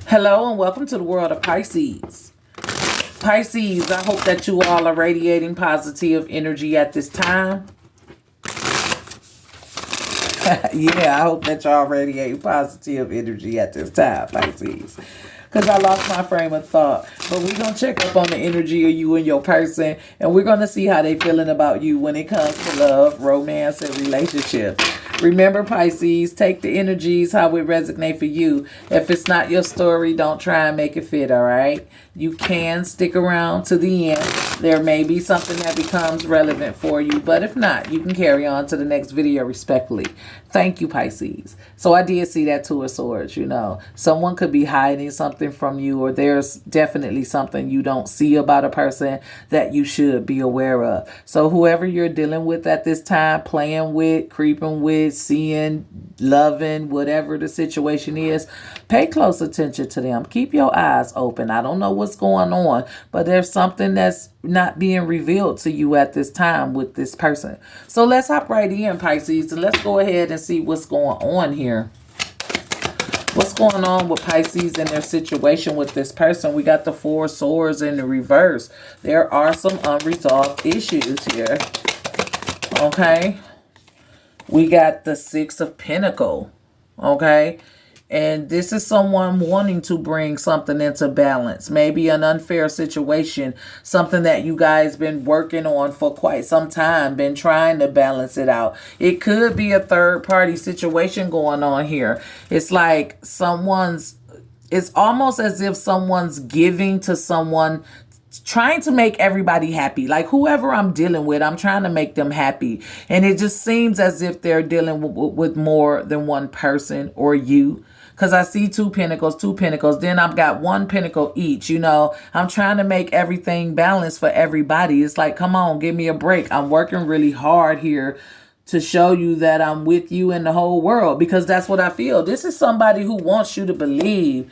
Hello and welcome to the world of Pisces. Pisces, I hope that you all are radiating positive energy at this time. Yeah, I hope that y'all radiate positive energy at this time, Pisces. Because I lost my frame of thought. But we're going to check up on the energy of you and your person. And we're going to see how they feeling about you when it comes to love, romance, and relationships. Remember, Pisces, take the energies how it resonate for you. If it's not your story, don't try and make it fit, all right? You can stick around to the end. There may be something that becomes relevant for you, but if not, you can carry on to the next video respectfully. Thank you, Pisces. So I did see that Two of Swords, you know. Someone could be hiding something from you, or there's definitely something you don't see about a person that you should be aware of. So whoever you're dealing with at this time, playing with, creeping with, seeing, loving, whatever the situation is, pay close attention to them. Keep your eyes open. I don't know what's going on, but there's something that's not being revealed to you at this time with this person. So let's hop right in, Pisces, and let's go ahead and see what's going on here. What's going on with Pisces and their situation with this person? We got the Four of Swords in the reverse. There are some unresolved issues here. Okay. We got the Six of Pentacles. Okay. And this is someone wanting to bring something into balance. Maybe an unfair situation. Something that you guys been working on for quite some time. Been trying to balance it out. It could be a third party situation going on here. It's like it's almost as if someone's giving to someone, trying to make everybody happy. Like whoever I'm dealing with, I'm trying to make them happy. And it just seems as if they're dealing with more than one person or you. Because I see two pentacles. Then I've got one pentacle each. You know, I'm trying to make everything balanced for everybody. It's like, come on, give me a break. I'm working really hard here to show you that I'm with you in the whole world. Because that's what I feel. This is somebody who wants you to believe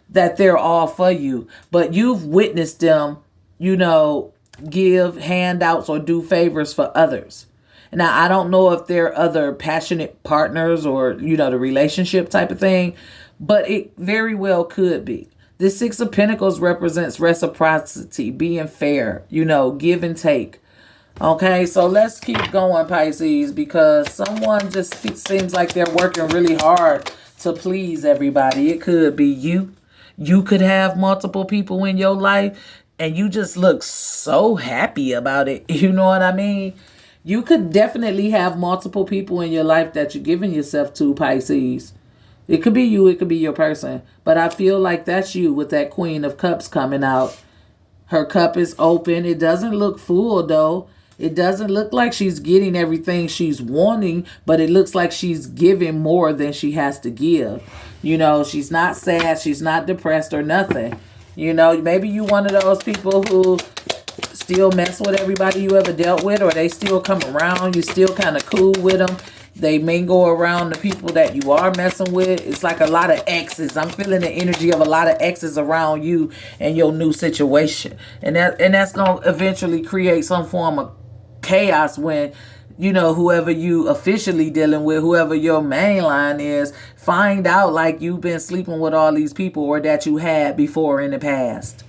that they're all for you. But you've witnessed them, you know, give handouts or do favors for others. Now, I don't know if they're other passionate partners or, you know, the relationship type of thing, but it very well could be. The Six of Pentacles represents reciprocity, being fair, you know, give and take. Okay, so let's keep going, Pisces, because someone just seems like they're working really hard to please everybody. It could be you. You could have multiple people in your life and you just look so happy about it. You know what I mean? You could definitely have multiple people in your life that you're giving yourself to, Pisces. It could be you. It could be your person. But I feel like that's you with that Queen of Cups coming out. Her cup is open. It doesn't look full, though. It doesn't look like she's getting everything she's wanting, but it looks like she's giving more than she has to give. You know, she's not sad. She's not depressed or nothing. You know, maybe you one of those people who still mess with everybody you ever dealt with, or they still come around. You still kind of cool with them. They mingle around the people that you are messing with. It's like a lot of exes. I'm feeling the energy of a lot of exes around you and your new situation. And that's going to eventually create some form of chaos when, you know, whoever you officially dealing with, whoever your main line is, find out like you've been sleeping with all these people or that you had before in the past.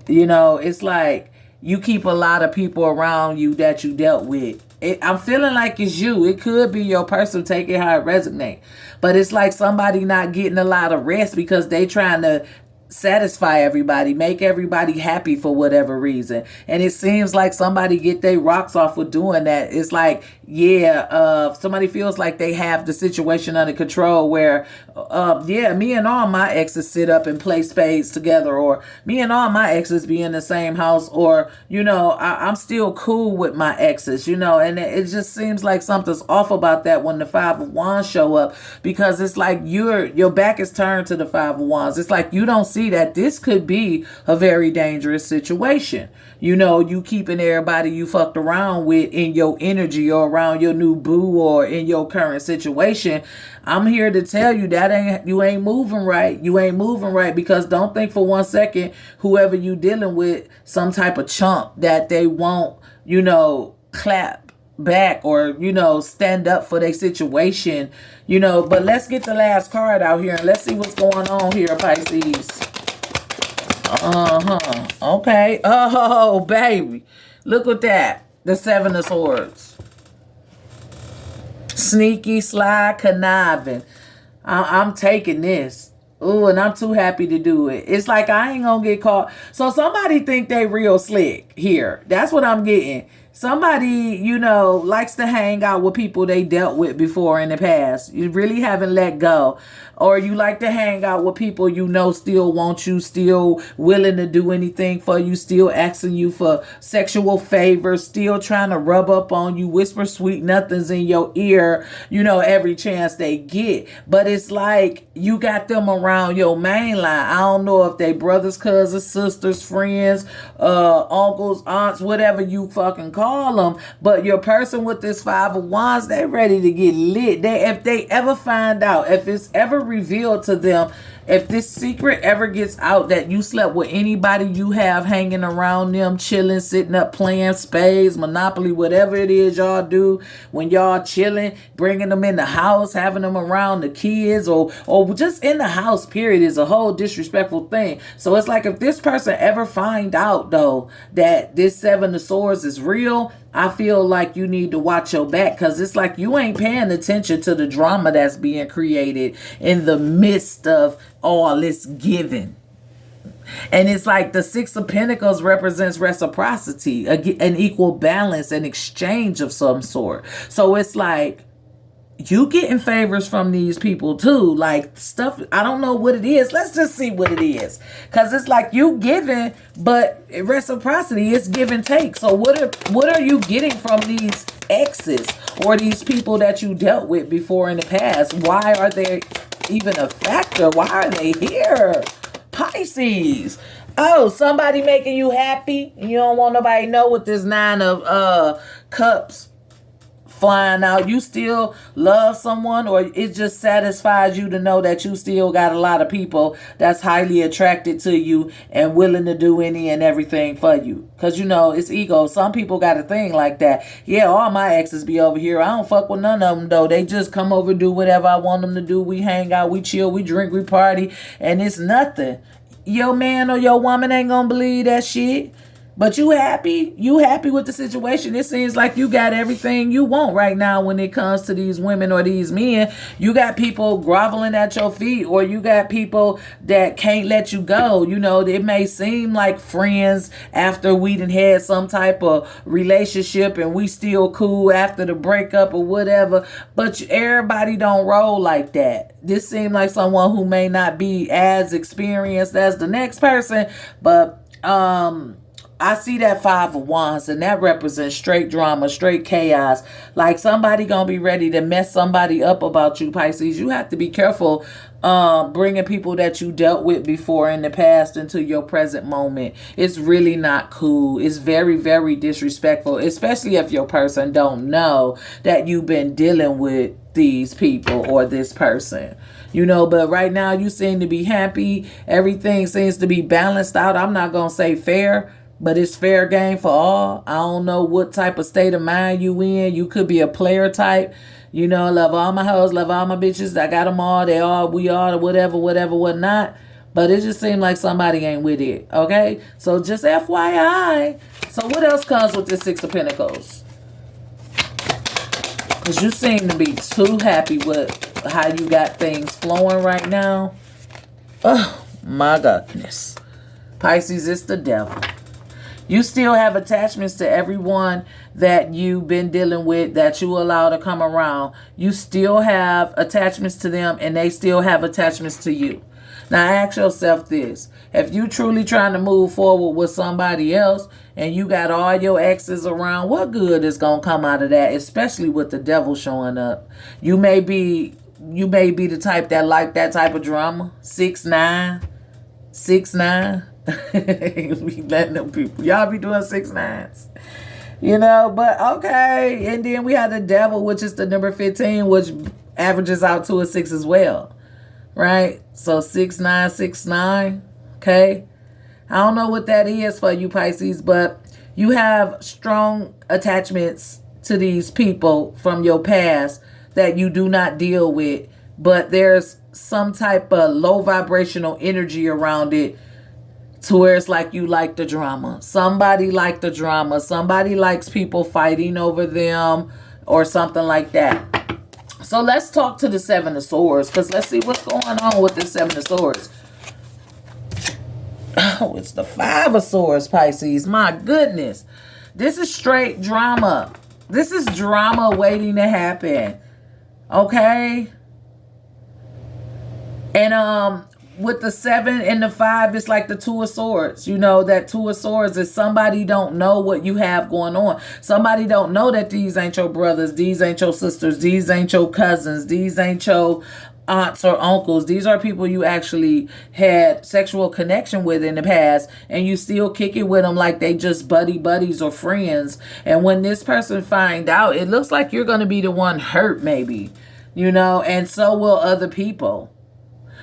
You know, it's like you keep a lot of people around you that you dealt with. I'm feeling like it's you. It could be your person. Take it how it resonates. But it's like somebody not getting a lot of rest because they trying to satisfy everybody, make everybody happy for whatever reason. And it seems like somebody get their rocks off with doing that. It's like, yeah, somebody feels like they have the situation under control where, yeah, me and all my exes sit up and play spades together, or me and all my exes be in the same house, or, you know, I'm still cool with my exes, you know, and it just seems like something's off about that when the Five of Wands show up, because it's like your back is turned to the Five of Wands. It's like you don't see that this could be a very dangerous situation. You know, you keeping everybody you fucked around with in your energy or around your new boo or in your current situation. I'm here to tell you that you ain't moving right. You ain't moving right, because don't think for 1 second whoever you dealing with some type of chump that they won't, you know, clap back or, you know, stand up for their situation, you know. But let's get the last card out here and let's see what's going on here, Pisces. Uh-huh. Okay. Oh, baby. Look at that. The Seven of Swords. Sneaky, sly, conniving. I'm taking this. Ooh, and I'm too happy to do it. It's like I ain't gonna get caught. So somebody think they real slick here. That's what I'm getting. Somebody, likes to hang out with people they dealt with before in the past. You really haven't let go. Or you like to hang out with people still want you, still willing to do anything for you, still asking you for sexual favors, still trying to rub up on you, whisper sweet nothings in your ear, every chance they get. But it's like you got them around your main line. I don't know if they brothers, cousins, sisters, friends, uncles, aunts, whatever you fucking call them. But your person with this Five of Wands, they ready to get lit. If they ever find out, if it's ever revealed to them, if this secret ever gets out that you slept with anybody you have hanging around them, chilling, sitting up, playing spades, Monopoly, whatever it is y'all do when y'all chilling, bringing them in the house, having them around the kids, or just in the house, period, is a whole disrespectful thing. So it's like if this person ever find out, though, that this Seven of Swords is real, I feel like you need to watch your back, because it's like you ain't paying attention to the drama that's being created in the midst of all this giving. And it's like the Six of Pentacles represents reciprocity, an equal balance, an exchange of some sort. So it's like you getting favors from these people too, like stuff. I don't know what it is. Let's just see what it is, because it's like you giving, but reciprocity is give and take. So what are you getting from these exes or these people that you dealt with before in the past? Why are they even a factor? Why are they here? Pisces. Oh, somebody making you happy. You don't want nobody to know with this Nine of Cups flying out. You still love someone, or it just satisfies you to know that you still got a lot of people that's highly attracted to you and willing to do any and everything for you. Because it's ego. Some people got a thing like that. Yeah, all my exes be over here. I don't fuck with none of them though. They just come over, do whatever I want them to do. We hang out, we chill, we drink, we party, and it's nothing. Your man or your woman ain't gonna believe that shit. But you happy with the situation. It seems like you got everything you want right now when it comes to these women or these men. You got people groveling at your feet, or you got people that can't let you go. It may seem like friends after we done had some type of relationship and we still cool after the breakup or whatever, but everybody don't roll like that. This seems like someone who may not be as experienced as the next person, but I see that Five of Wands, and that represents straight drama, straight chaos. Like somebody gonna be ready to mess somebody up about you, Pisces. You have to be careful bringing people that you dealt with before in the past into your present moment. It's really not cool. It's very, very disrespectful, especially if your person don't know that you've been dealing with these people or this person. But right now you seem to be happy. Everything seems to be balanced out. I'm not gonna say fair, but it's fair game for all. I don't know what type of state of mind you in. You could be a player type. Love all my hoes, love all my bitches. I got them all. They all, we all, whatever, whatnot. But it just seemed like somebody ain't with it. Okay? So just FYI. So what else comes with the Six of Pentacles? Because you seem to be too happy with how you got things flowing right now. Oh, my goodness. Pisces, it's the devil. You still have attachments to everyone that you've been dealing with, that you allow to come around. You still have attachments to them, and they still have attachments to you. Now, ask yourself this. If you truly trying to move forward with somebody else and you got all your exes around, what good is going to come out of that, especially with the devil showing up? You may be the type that like that type of drama. 6'9", 6'9". We letting them people. Y'all be doing 6'9s. But okay. And then we have the devil, which is the number 15, which averages out to a 6 as well. Right? So 6'9", 6'9". Okay. I don't know what that is for you, Pisces, but you have strong attachments to these people from your past that you do not deal with, but there's some type of low vibrational energy around it to where it's like you like the drama. Somebody like the drama. Somebody likes people fighting over them or something like that. So let's talk to the Seven of Swords, because let's see what's going on with the Seven of Swords. Oh, it's the Five of Swords, Pisces. My goodness. This is straight drama. This is drama waiting to happen. Okay? And with the 7 and the 5, it's like the Two of Swords. You know, that Two of Swords is somebody don't know what you have going on. Somebody don't know that these ain't your brothers, these ain't your sisters, these ain't your cousins, these ain't your aunts or uncles. These are people you actually had sexual connection with in the past, and you still kick it with them like they just buddies or friends. And when this person find out, it looks like you're going to be the one hurt, maybe, you know, and so will other people.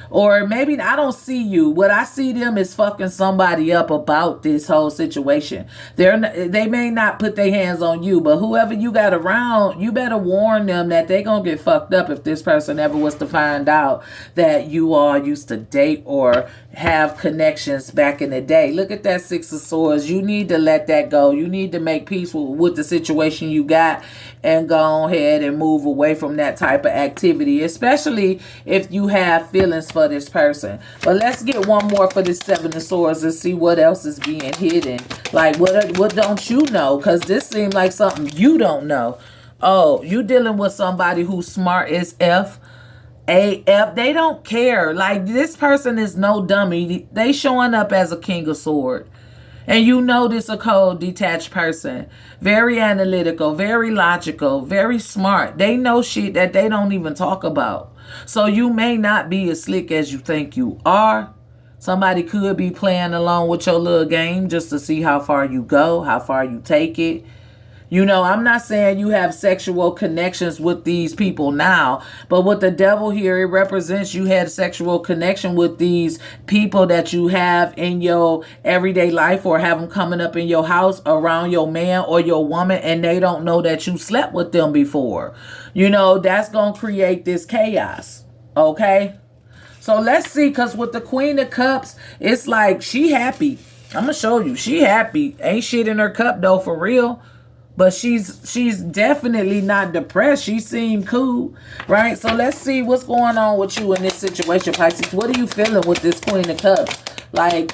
Or maybe I don't see you. What I see them is fucking somebody up about this whole situation. They may not put their hands on you, but whoever you got around, you better warn them that they gonna get fucked up if this person ever was to find out that you all used to date or have connections back in the day. Look at that Six of Swords. You need to let that go. You need to make peace with the situation you got and go ahead and move away from that type of activity, especially if you have feelings for this person. But let's get one more for this Seven of Swords and see what else is being hidden. Like, what don't you know? Because this seems like something you don't know. Oh, you dealing with somebody who's smart as F. AF, they don't care. Like, this person is no dummy. They showing up as a King of Swords. And you know this a cold, detached person. Very analytical, very logical, very smart. They know shit that they don't even talk about. So you may not be as slick as you think you are. Somebody could be playing along with your little game just to see how far you go, how far you take it. You know, I'm not saying you have sexual connections with these people now, but with the devil here, it represents you had sexual connection with these people that you have in your everyday life, or have them coming up in your house around your man or your woman, and they don't know that you slept with them before. You know, that's going to create this chaos. Okay? So let's see, because with the Queen of Cups, it's like she happy. I'm going to show you. She happy. Ain't shit in her cup, though, for real. But she's definitely not depressed. She seemed cool, right? So let's see what's going on with you in this situation, Pisces. What are you feeling with this Queen of Cups? Like,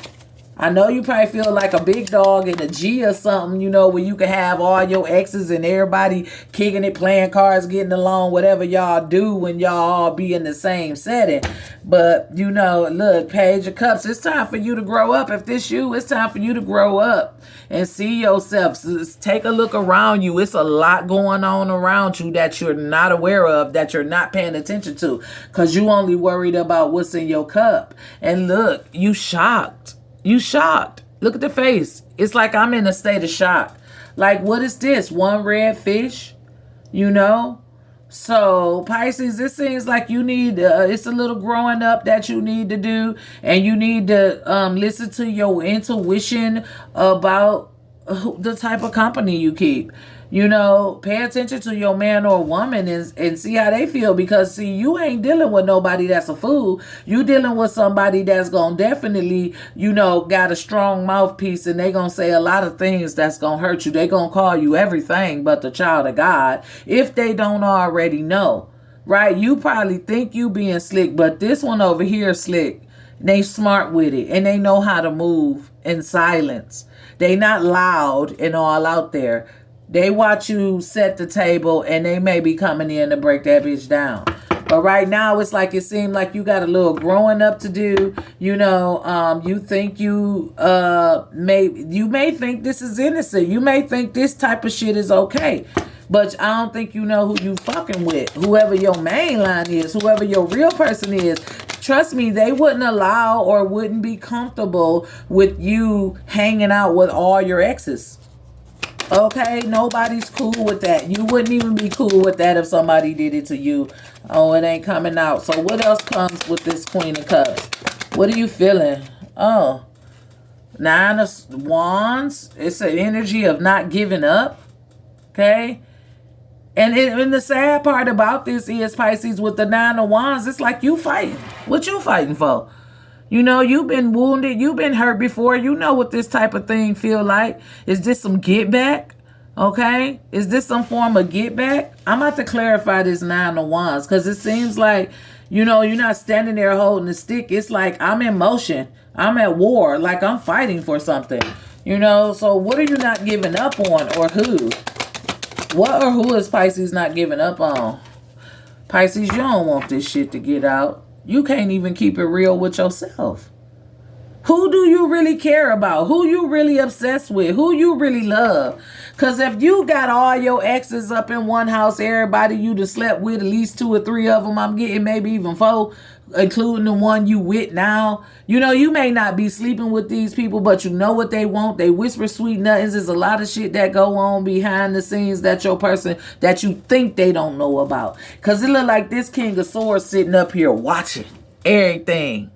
I know you probably feel like a big dog in a G or something, you know, where you can have all your exes and everybody kicking it, playing cards, getting along, whatever y'all do when y'all all be in the same setting. But, you know, look, Page of Cups, it's time for you to grow up. If this you, it's time for you to grow up and see yourself. So take a look around you. It's a lot going on around you that you're not aware of, that you're not paying attention to, because you only worried about what's in your cup. And look, you shocked. You shocked. Look at the face. It's like I'm in a state of shock. Like, what is this? One red fish? You know? So, Pisces, it seems like you need, it's a little growing up that you need to do. And you need to listen to your intuition about the type of company you keep. You know, pay attention to your man or woman and see how they feel. Because, see, you ain't dealing with nobody that's a fool. You dealing with somebody that's going to definitely, you know, got a strong mouthpiece. And they going to say a lot of things that's going to hurt you. They going to call you everything but the child of God, if they don't already know. Right? You probably think you being slick, but this one over here is slick. They smart with it. And they know how to move in silence. They not loud and all out there. They watch you set the table, and they may be coming in to break that bitch down. But right now, it's like it seemed like you got a little growing up to do. You know, you think you may think this is innocent. You may think this type of shit is okay. But I don't think you know who you fucking with. Whoever your main line is, whoever your real person is. Trust me, they wouldn't allow or wouldn't be comfortable with you hanging out with all your exes. Okay, nobody's cool with that. You wouldn't even be cool with that if somebody did it to you. Oh, it ain't coming out. So what else comes with this Queen of Cups? What are you feeling? Oh, Nine of Wands. It's an energy of not giving up. Okay. And the sad part about this is, Pisces, with the Nine of Wands, it's like you fighting. What you fighting for? You know, you've been wounded, you've been hurt before. You know what this type of thing feel like. Is this some get back? Okay? Is this some form of get back? I'm about to clarify this 9 of Wands, because it seems like, you know, you're not standing there holding the stick. It's like I'm in motion. I'm at war. Like I'm fighting for something. You know, so what are you not giving up on, or who? What or who is Pisces not giving up on? Pisces, you don't want this shit to get out. You can't even keep it real with yourself. Who do you really care about? Who you really obsessed with? Who you really love? Because if you got all your exes up in one house, everybody you done slept with, at least 2 or 3 of them, I'm getting maybe even 4, including the one you with now. You know, you may not be sleeping with these people, but you know what they want. They whisper sweet nothings. There's a lot of shit that go on behind the scenes that your person, that you think they don't know about. Because it look like this King of Swords sitting up here watching everything.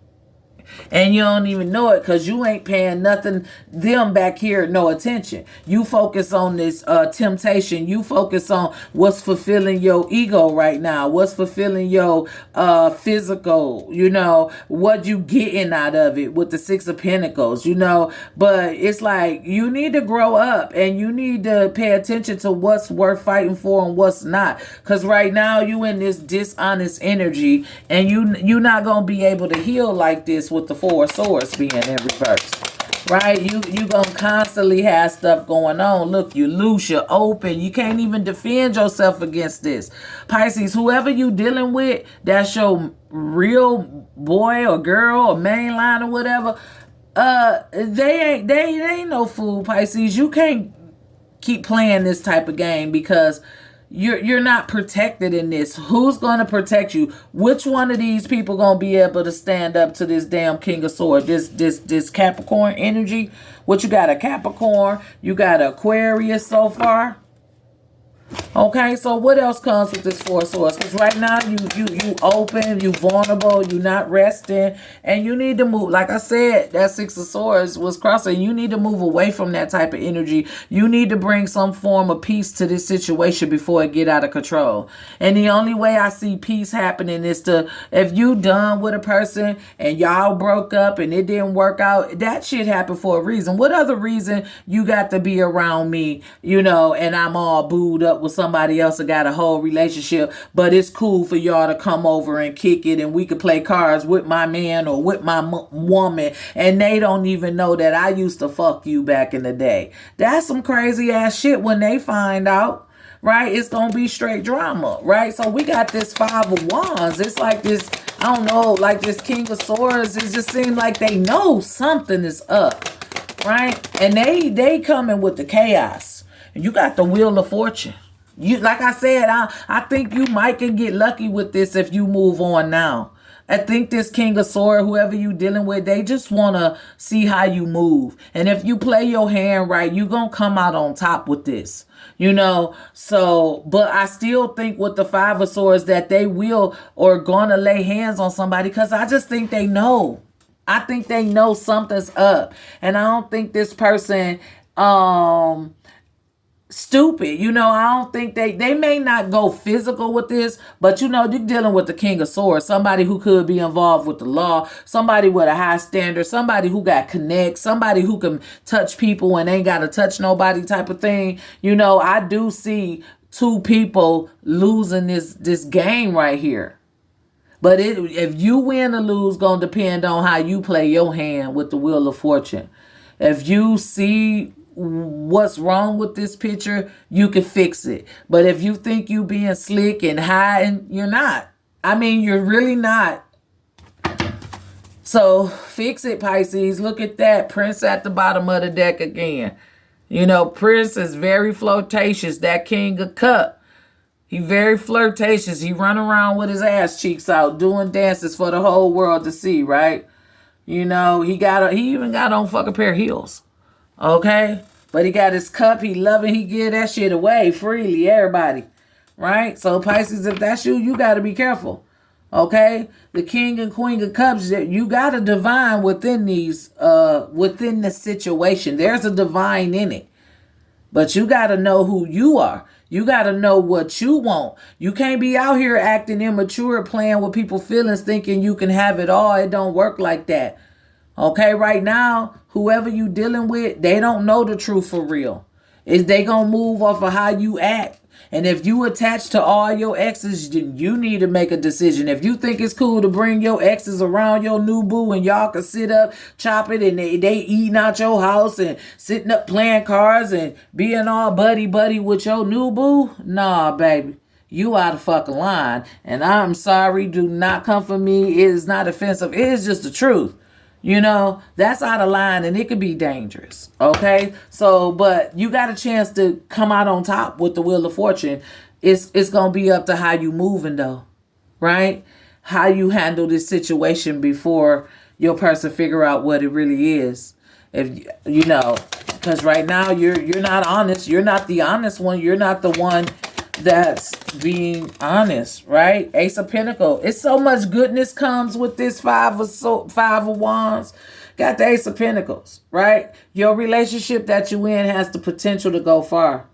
And you don't even know it, because you ain't paying them back here no attention. You focus on this temptation. You focus on what's fulfilling your ego right now, what's fulfilling your physical, you know, what you getting out of it with the 6 of Pentacles, you know. But it's like you need to grow up, and you need to pay attention to what's worth fighting for and what's not. Because right now you in this dishonest energy, and you're not going to be able to heal like this with the 4 of Swords being in reverse, right? You gonna constantly have stuff going on. Look, you loose, you're open. You can't even defend yourself against this. Pisces, whoever you dealing with, that's your real boy or girl or mainline or whatever. They ain't no fool, Pisces. You can't keep playing this type of game, because you're not protected in this. Who's going to protect you? Which one of these people going to be able to stand up to this damn King of Swords? This Capricorn energy. What you got? A Capricorn. You got an Aquarius so far. Okay, so what else comes with this 4 of Swords? Because right now you open, you vulnerable, you not resting, and you need to move. Like I said, that 6 of Swords was crossing. You need to move away from that type of energy. You need to bring some form of peace to this situation before it get out of control. And the only way I see peace happening is to, if you done with a person and y'all broke up and it didn't work out, that shit happened for a reason. What other reason you got to be around me, you know, and I'm all booed up with somebody else that got a whole relationship, but it's cool for y'all to come over and kick it, and we could play cards with my man or with my woman, and they don't even know that I used to fuck you back in the day. That's some crazy ass shit. When they find out, right, it's gonna be straight drama, right? So we got this 5 of Wands. It's like this, I don't know, like this King of Swords. It just seems like they know something is up, right? And they coming with the chaos. And you got the Wheel of Fortune. You, like I said, I think you might can get lucky with this if you move on now. I think this King of Swords, whoever you dealing with, they just want to see how you move. And if you play your hand right, you're going to come out on top with this. You know, so, but I still think with the 5 of Swords that they will or going to lay hands on somebody, because I just think they know. I think they know something's up. And I don't think this person, stupid. You know, I don't think they may not go physical with this, but you know, you're dealing with the King of Swords, somebody who could be involved with the law, somebody with a high standard, somebody who got connects, somebody who can touch people and ain't got to touch nobody type of thing. You know, I do see 2 people losing this game right here. But if you win or lose, gonna depend on how you play your hand with the Wheel of Fortune. If you see what's wrong with this picture, you can fix it. But if you think you being slick and hiding, you're not. I mean, you're really not. So fix it, Pisces. Look at that. Prince at the bottom of the deck again. You know, Prince is very flirtatious. That King of Cup. He very flirtatious. He run around with his ass cheeks out doing dances for the whole world to see, right? You know, he even got on fucking pair of heels. Okay? But he got his cup. He loving. He give that shit away freely. Everybody. Right? So Pisces, if that's you, you got to be careful. Okay? The King and Queen of Cups, you got a divine within these, within the situation. There's a divine in it. But you got to know who you are. You got to know what you want. You can't be out here acting immature, playing with people's feelings, thinking you can have it all. It don't work like that. Okay, right now, whoever you dealing with, they don't know the truth for real. Is they gonna move off of how you act? And if you attach to all your exes, then you need to make a decision. If you think it's cool to bring your exes around your new boo and y'all can sit up, chop it, and they eating out your house and sitting up playing cards and being all buddy buddy with your new boo, nah, baby. You out of fucking line. And I'm sorry, do not come for me. It is not offensive. It is just the truth. That's out of line and it could be dangerous. Okay? So, but you got a chance to come out on top with the Wheel of Fortune. It's going to be up to how you moving though. Right? How you handle this situation before your person figure out what it really is. If because right now you're not honest. You're not the honest one. You're not the one that's being honest, right? Ace of Pentacles. It's so much goodness comes with this five of wands. Got the Ace of Pentacles, right? Your relationship that you in has the potential to go far.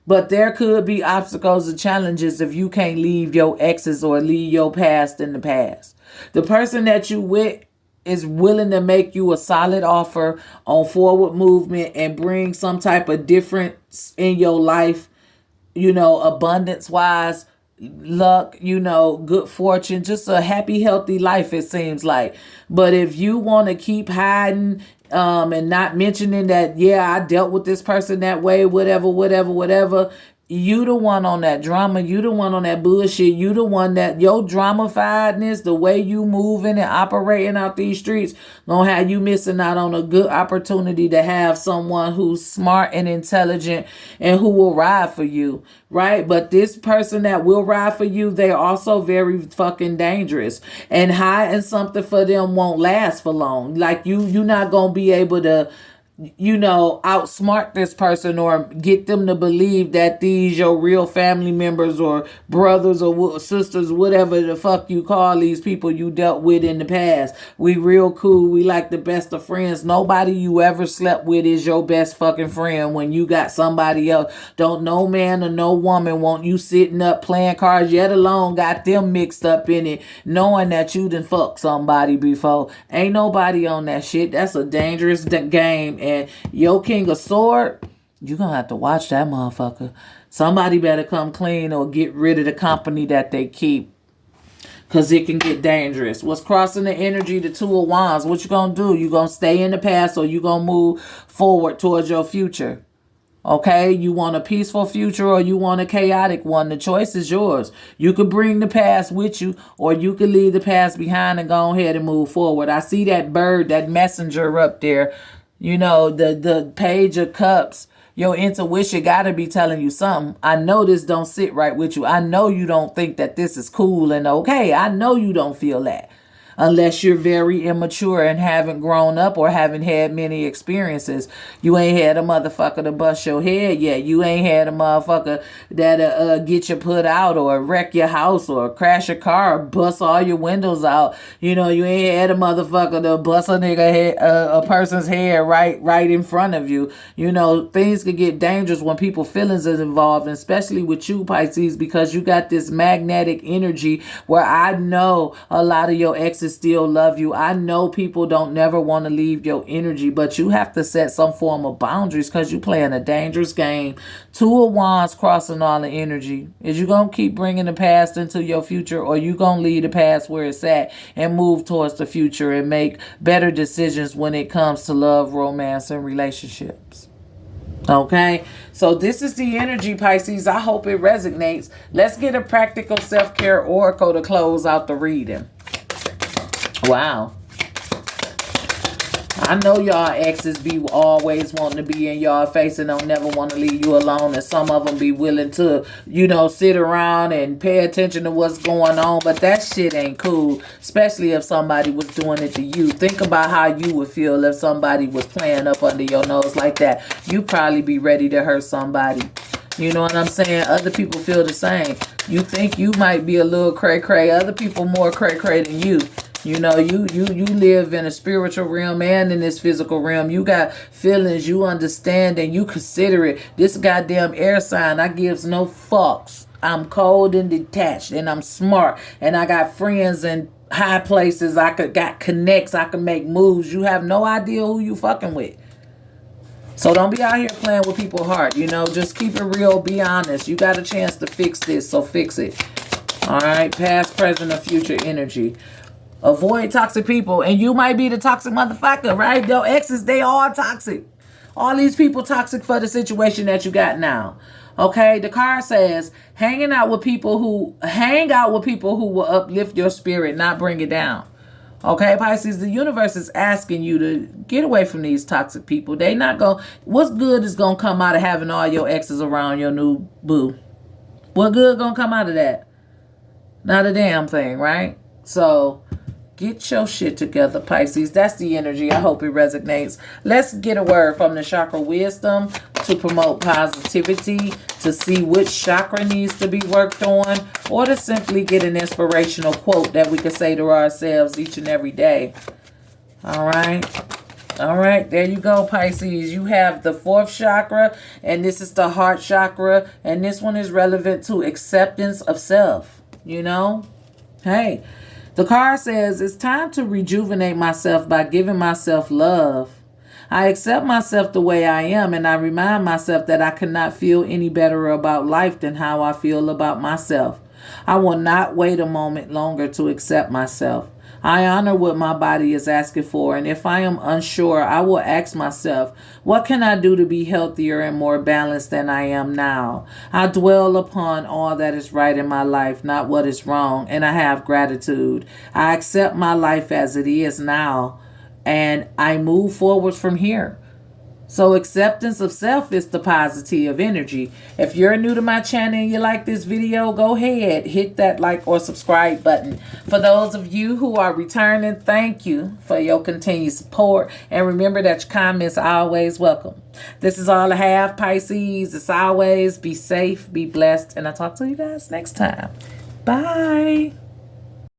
But there could be obstacles and challenges if you can't leave your exes or leave your past in the past. The person that you with is willing to make you a solid offer on forward movement and bring some type of difference in your life, abundance wise, luck, good fortune, just a happy, healthy life, it seems like. But if you want to keep hiding and not mentioning that, yeah, I dealt with this person that way, whatever, you the one on that drama, you the one on that bullshit, you the one that your drama-fiedness, the way you moving and operating out these streets, gonna have you missing out on a good opportunity to have someone who's smart and intelligent and who will ride for you, right? But this person that will ride for you, they're also very fucking dangerous. And hiding something for them won't last for long. Like you're not gonna be able to outsmart this person or get them to believe that these your real family members or brothers or sisters, whatever the fuck you call these people you dealt with in the past. We real cool. We like the best of friends. Nobody you ever slept with is your best fucking friend when you got somebody else. Don't no man or no woman want you sitting up playing cards, yet alone got them mixed up in it, knowing that you done fucked somebody before. Ain't nobody on that shit. That's a dangerous game. And your King of Sword, you're going to have to watch that motherfucker. Somebody better come clean or get rid of the company that they keep. Because it can get dangerous. What's crossing the energy, the Two of Wands, what you going to do? You going to stay in the past or you going to move forward towards your future? Okay, you want a peaceful future or you want a chaotic one? The choice is yours. You could bring the past with you or you could leave the past behind and go ahead and move forward. I see that bird, that messenger up there. The Page of Cups. Your intuition got to be telling you something. I know this don't sit right with you. I know you don't think that this is cool and okay. I know you don't feel that. Unless you're very immature and haven't grown up or haven't had many experiences. You ain't had a motherfucker to bust your head yet. You ain't had a motherfucker that get you put out or wreck your house or crash your car or bust all your windows out. You ain't had a motherfucker to bust a person's head right in front of you. Things could get dangerous when people feelings is involved, and especially with you, Pisces, because you got this magnetic energy where I know a lot of your exes still love you. I know people don't never want to leave your energy, but you have to set some form of boundaries because you playing a dangerous game. Two of Wands crossing all the energy. Is you going to keep bringing the past into your future, or you going to leave the past where it's at and move towards the future and make better decisions when it comes to love, romance, and relationships? Okay, so this is the energy, Pisces. I hope it resonates. Let's get a practical self-care oracle to close out the reading. Wow. I know y'all exes be always wanting to be in y'all face and don't never want to leave you alone. And some of them be willing to, sit around and pay attention to what's going on. But that shit ain't cool, especially if somebody was doing it to you. Think about how you would feel if somebody was playing up under your nose like that. You probably be ready to hurt somebody. You know what I'm saying? Other people feel the same. You think you might be a little cray-cray. Other people more cray-cray than you. You live in a spiritual realm and in this physical realm. You got feelings, you understand, and you consider it. This goddamn air sign, I gives no fucks. I'm cold and detached, and I'm smart, and I got friends and high places. I could got connects. I can make moves. You have no idea who you fucking with. So don't be out here playing with people's heart. You know, just keep it real. Be honest. You got a chance to fix this, so fix it. All right, past, present, or future energy. Avoid toxic people. And you might be the toxic motherfucker, right? Your exes, they all toxic. All these people toxic for the situation that you got now. Okay, the card says hang out with people who will uplift your spirit, not bring it down. Okay, Pisces, the universe is asking you to get away from these toxic people. They not going, what's good is going to come out of having all your exes around your new boo? What good going to come out of that? Not a damn thing, right? So get your shit together, Pisces. That's the energy. I hope it resonates. Let's get a word from the chakra wisdom to promote positivity, to see which chakra needs to be worked on, or to simply get an inspirational quote that we can say to ourselves each and every day. All right. All right. There you go, Pisces. You have the 4th chakra, and this is the heart chakra, and this one is relevant to acceptance of self. You know? Hey. The card says, it's time to rejuvenate myself by giving myself love. I accept myself the way I am, and I remind myself that I cannot feel any better about life than how I feel about myself. I will not wait a moment longer to accept myself. I honor what my body is asking for, and if I am unsure, I will ask myself, what can I do to be healthier and more balanced than I am now? I dwell upon all that is right in my life, not what is wrong, and I have gratitude. I accept my life as it is now, and I move forward from here. So acceptance of self is the positive energy. If you're new to my channel and you like this video, go ahead, hit that like or subscribe button. For those of you who are returning, thank you for your continued support. And remember that your comments are always welcome. This is all I have, Pisces. As always, be safe, be blessed, and I'll talk to you guys next time. Bye.